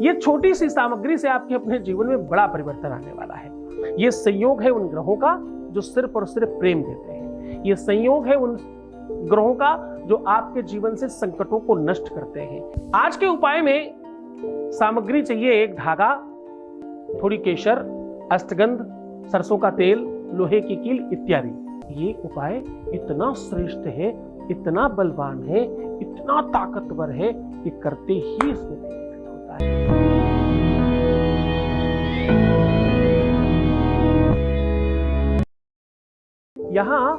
ये छोटी सी सामग्री से आपके अपने जीवन में बड़ा परिवर्तन आने वाला है। ये संयोग है उन ग्रहों का जो सिर्फ और सिर्फ प्रेम देते हैं। ये संयोग है उन ग्रहों का जो आपके जीवन से संकटों को नष्ट करते हैं। आज के उपाय में सामग्री चाहिए एक धागा, थोड़ी केशर, अष्टगंध, सरसों का तेल, लोहे की कील इत्यादि। ये उपाय इतना श्रेष्ठ है, इतना बलवान है, इतना ताकतवर है कि करते ही इसमें बेनिफिट होता है। यहां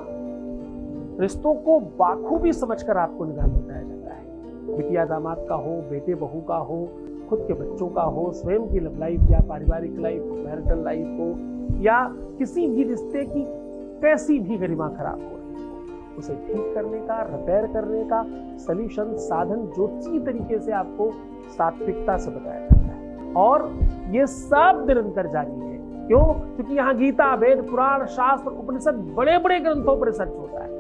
रिश्तों को बाखूबी समझकर आपको निदान बताया जाता है। बिटिया दामाद का हो, बेटे बहू का हो, खुद के बच्चों का हो, स्वयं की लव लाइफ या पारिवारिक लाइफ, मैरिटल लाइफ हो, या किसी भी रिश्ते की कैसी भी गरिमा खराब हो रही हो, उसे ठीक करने का, रिपेयर करने का सॉल्यूशन, साधन ज्योतिषीय तरीके से आपको सात्विकता से बताया जाता है। और ये सब निरंतर जारी है। क्यों? क्योंकि यहाँ गीता, वेद, पुराण, शास्त्र, उपनिषद, बड़े बड़े ग्रंथों पर रिसर्च होता है।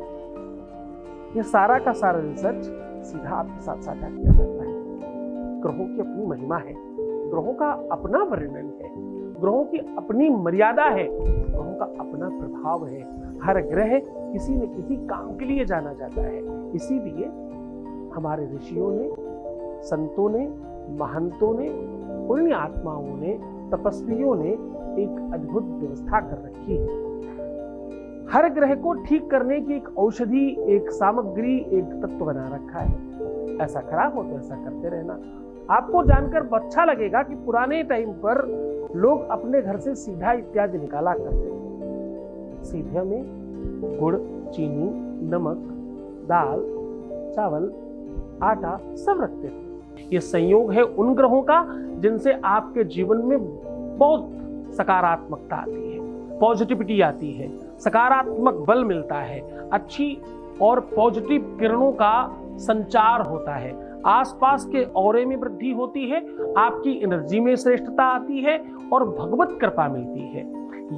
ये सारा का सारा रिसर्च सीधा आपके साथ साझा किया जाता है। ग्रहों की अपनी महिमा है, ग्रहों का अपना वर्णन है, ग्रहों की अपनी मर्यादा है, ग्रहों का अपना प्रभाव है। हर ग्रह किसी न किसी काम के लिए जाना जाता है। इसीलिए हमारे ऋषियों ने, संतों ने, महंतों ने, पुण्य आत्माओं ने, तपस्वियों ने एक अद्भुत व्यवस्था कर रखी है। हर ग्रह को ठीक करने की एक औषधि, एक सामग्री, एक तत्व बना रखा है। ऐसा खराब हो तो ऐसा करते रहना। आपको जानकर अच्छा लगेगा कि पुराने टाइम पर लोग अपने घर से सीधा इत्यादि निकाला करते थे। सीधे में गुड़, चीनी, नमक, दाल, चावल, आटा सब रखते थे। ये संयोग है उन ग्रहों का जिनसे आपके जीवन में बहुत सकारात्मकता आती है, पॉजिटिविटी आती है, सकारात्मक बल मिलता है, अच्छी और पॉजिटिव किरणों का संचार होता है, आसपास के औरे में वृद्धि होती है, आपकी एनर्जी में श्रेष्ठता आती है और भगवत कृपा मिलती है।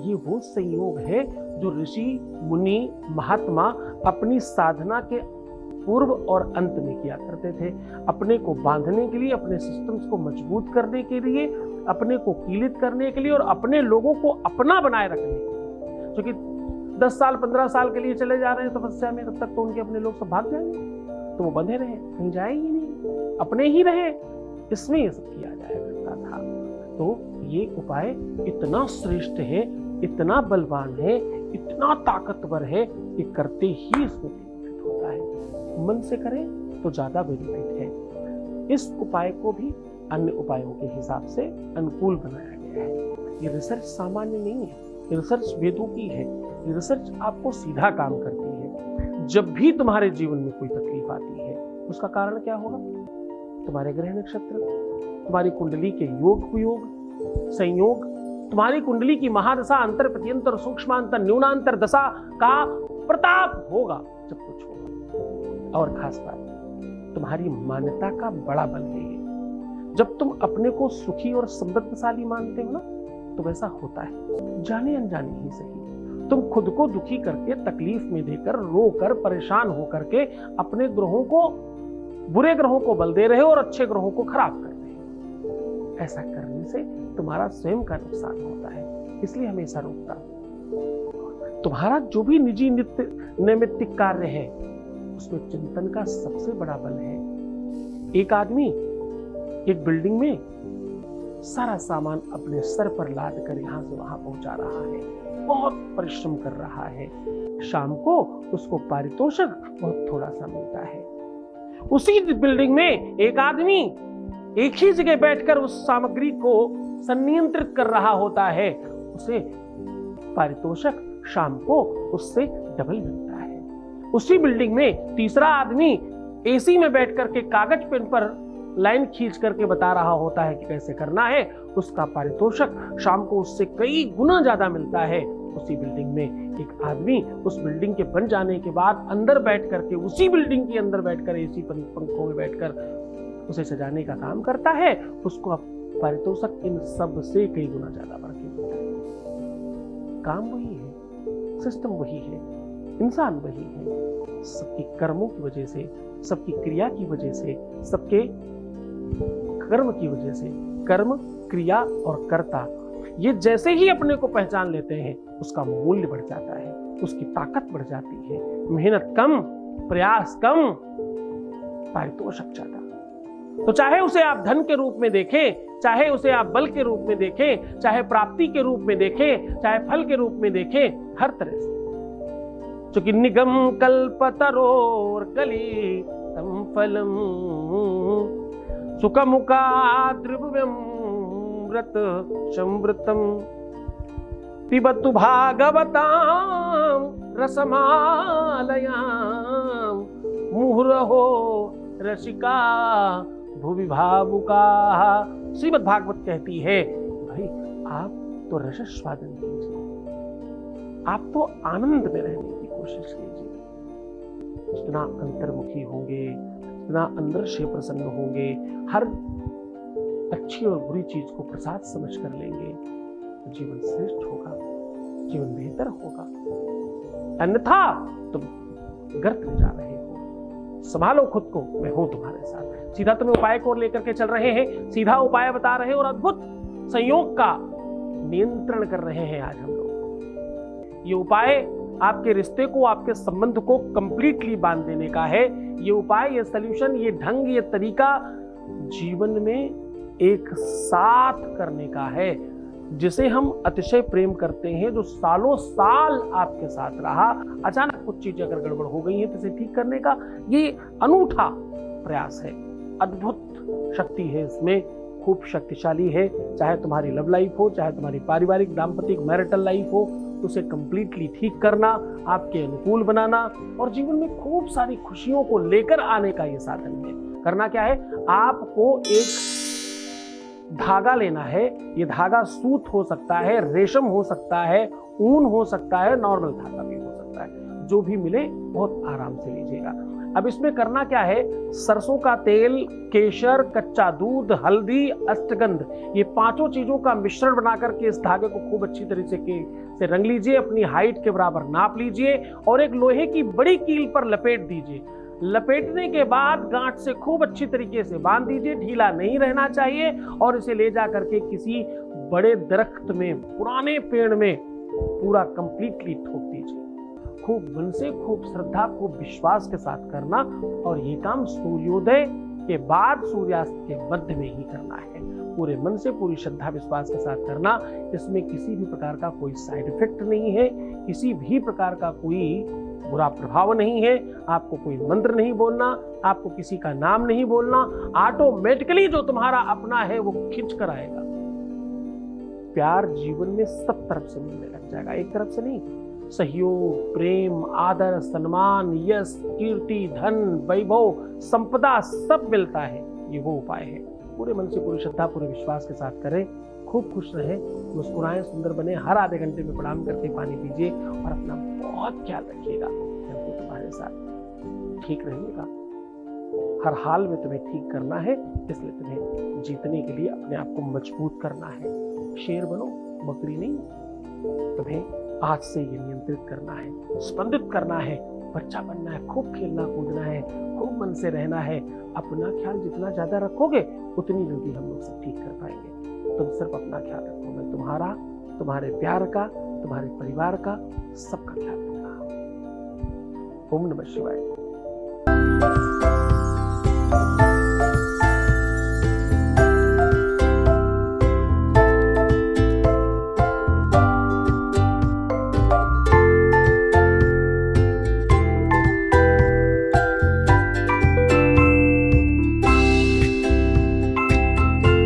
ये वो संयोग है जो ऋषि, मुनि, महात्मा अपनी साधना के पूर्व और अंत में किया करते थे। अपने को बांधने के लिए, अपने सिस्टम्स को मजबूत करने के लिए, अपने को कीलित करने के लिए और अपने लोगों को अपना बनाए रखने के लिए। क्योंकि 10 साल 15 साल के लिए चले जा रहे हैं तपस्या में, तब तक तो उनके अपने लोग सब भाग जाएंगे, तो वो बंधे रहे, कहीं जाए ही नहीं, अपने ही रहे। इसमें ये सब किया जाया करता था। तो ये उपाय इतना श्रेष्ठ है, इतना बलवान है, इतना ताकतवर है कि करते ही इसमें बेनिफिट होता है। मन से करें तो ज्यादा बेनिफिट है। इस उपाय को भी अन्य उपायों के हिसाब से अनुकूल बनाया गया है। ये रिसर्च सामान्य नहीं है, ये रिसर्च वेदों की है। ये रिसर्च आपको सीधा काम करती है। जब भी तुम्हारे जीवन में कोई तकलीफ आती है, उसका कारण क्या होगा? तुम्हारे ग्रह नक्षत्र, तुम्हारी कुंडली के योग कुयोग, संयोग, तुम्हारी कुंडली की महादशा, अंतर प्रत्यंतर, सूक्ष्मांतर, न्यूनांतर दशा का प्रताप होगा जब कुछ होगा। और खास बात, तुम्हारी मान्यता का बड़ा बल है। जब तुम अपने को सुखी और समृद्धशाली मानते हो ना, तो वैसा होता है, जाने अनजाने ही सही। तुम खुद को दुखी करके, तकलीफ में देकर, रोकर, परेशान होकर के अपने ग्रहों को, बुरे ग्रहों को बल दे रहे हो और अच्छे ग्रहों को खराब कर रहे हो। ऐसा करने से तुम्हारा स्वयं का नुकसान होता है, इसलिए हमेशा रोकता। तुम्हारा जो भी निजी नित्य नैमित्तिक कार्य है, उसमें चिंतन का सबसे बड़ा बल है। एक आदमी एक बिल्डिंग में सारा सामान अपने सर पर लाद कर यहां से वहां पहुंचा रहा है, बहुत परिश्रम कर रहा है। शाम को उसको पारितोषिक बहुत थोड़ा सा मिलता है। उसी बिल्डिंग में एक आदमी एक ही जगह बैठकर उस सामग्री को संनियंत्रित कर रहा होता है, उसे पारितोषिक शाम को उससे डबल मिलता है। उसी बिल्डिंग में तीसरा आदमी एसी में बैठकर के कागज पेन पर लाइन खींच करके बता रहा होता है कि कैसे करना है, उसका पारितोषिक शाम को उससे कई गुना ज्यादा मिलता है। उसी बिल्डिंग में एक आदमी उस बिल्डिंग के बन जाने के बाद अंदर बैठ करके, उसी बिल्डिंग के अंदर बैठकर एसी पंखों में बैठकर उसे सजाने का काम करता है, उसको पारितोषिक इन सब से कई गुना ज्यादा बढ़ के मिलता है। काम वही है, सिस्टम वही है, इंसान वही है। सबकी कर्मों की वजह से, सबकी क्रिया की वजह से, सबके कर्म की वजह से कर्म, क्रिया और कर्ता, ये जैसे ही अपने को पहचान लेते हैं उसका मूल्य बढ़ जाता है, उसकी ताकत बढ़ जाती है। मेहनत कम, प्रयास कम, पारितोषिक ज्यादा। तो चाहे उसे आप धन के रूप में देखें, चाहे उसे आप बल के रूप में देखें, चाहे प्राप्ति के रूप में देखें, चाहे फल के रूप में देखें, हर तरह से। चूंकि निगम कल्पतरोर कली तम फलम सुखमुखा द्रव्यमृत संवृतम पिबतु भागवताम रसमालयाम मुहुरहो रसिका भुवि भावुका। श्रीमद् भागवत कहती है, भाई आप तो रसस्वादन कीजिए, आप तो आनंद में रहने की कोशिश कीजिए। जितना अंतर्मुखी होंगे, जितना अंदर से प्रसन्न होंगे, हर अच्छी और बुरी चीज को प्रसाद समझ कर लेंगे तो जीवन श्रेष्ठ होगा, जीवन बेहतर होगा। अन्यथा तुम गर्त में जा रहे हो। संभालो खुद को, मैं हूं तुम्हारे साथ। सीधा तुम्हें उपाय को लेकर के चल रहे हैं, सीधा उपाय बता रहे हैं और अद्भुत संयोग का नियंत्रण कर रहे हैं आज हम लोग। ये उपाय आपके रिश्ते को, आपके संबंध को कंप्लीटली बांध देने का है। ये उपाय, ये सॉल्यूशन, ये ढंग, ये तरीका जीवन में एक साथ करने का है, जिसे हम अतिशय प्रेम करते हैं, जो सालों साल आपके साथ रहा। अचानक कुछ चीजें अगर गड़बड़ हो गई हैं तो इसे ठीक करने का ये अनूठा प्रयास है। अद्भुत शक्ति है इसमें, खूब शक्तिशाली है। चाहे तुम्हारी लव लाइफ हो, चाहे तुम्हारी पारिवारिक दाम्पतिक मैरिटल लाइफ हो, उसे कंप्लीटली ठीक करना, आपके अनुकूल बनाना और जीवन में खूब सारी खुशियों को लेकर आने का ये साधन है। करना क्या है, आपको एक धागा लेना है। ये धागा सूत हो सकता है, रेशम हो सकता है, ऊन हो सकता है, नॉर्मल धागा भी हो सकता है, जो भी मिले बहुत आराम से लीजिएगा। अब इसमें करना क्या है, सरसों का तेल, केशर, कच्चा दूध, हल्दी, अष्टगंध, ये पांचों चीजों का मिश्रण बनाकर के इस धागे को खूब अच्छी तरीके से रंग लीजिए। अपनी हाइट के बराबर नाप लीजिए और एक लोहे की बड़ी कील पर लपेट दीजिए। लपेटने के बाद गांठ से खूब अच्छी तरीके से बांध दीजिए, ढीला नहीं रहना चाहिए और इसे ले जा करके किसी बड़े दरख्त में, पुराने पेड़ में पूरा कंप्लीटली ठोक दीजिए। खूब मन से, खूब श्रद्धा, खूब विश्वास के साथ करना और ये काम सूर्योदय के बाद सूर्यास्त के मध्य में ही करना है। पूरे मन से, पूरी श्रद्धा विश्वास के साथ करना। इसमें किसी भी प्रकार का कोई साइड इफेक्ट नहीं है, किसी भी प्रकार का कोई बुरा प्रभाव नहीं है। आपको कोई मंत्र नहीं बोलना, आपको किसी का नाम नहीं बोलना, ऑटोमेटिकली जो तुम्हारा अपना है वो खिंच कर आएगा। प्यार जीवन में सब तरफ से मिलने लग जाएगा, एक तरफ से नहीं। सहयोग, प्रेम, आदर, सम्मान, यश, कीर्ति, धन, वैभव, संपदा सब मिलता है। ये वो उपाय है। पूरे मन से, पूरी श्रद्धा, पूरे विश्वास के साथ करें। खूब खुश रहें, मुस्कुराएं, सुंदर बने। हर आधे घंटे में प्रणाम करके पानी पीजिए और अपना बहुत ख्याल रखिएगा। मैं तुम्हारे साथ, ठीक रहिएगा। हर हाल में तुम्हें ठीक करना है, इसलिए तुम्हें जीतने के लिए अपने आप को मजबूत करना है। शेर बनो, बकरी नहीं। तुम्हें आज से ये नियंत्रित करना है, स्पंदित करना है, बच्चा बनना है, खूब खेलना कूदना है, खूब मन से रहना है। अपना ख्याल जितना ज्यादा रखोगे उतनी जल्दी हम लोग सब ठीक कर पाएंगे। तुम सिर्फ अपना ख्याल रखो, मैं तुम्हारा, तुम्हारे प्यार का, तुम्हारे परिवार का, सबका ख्याल रख रहा हूं। ओम नमः शिवाय।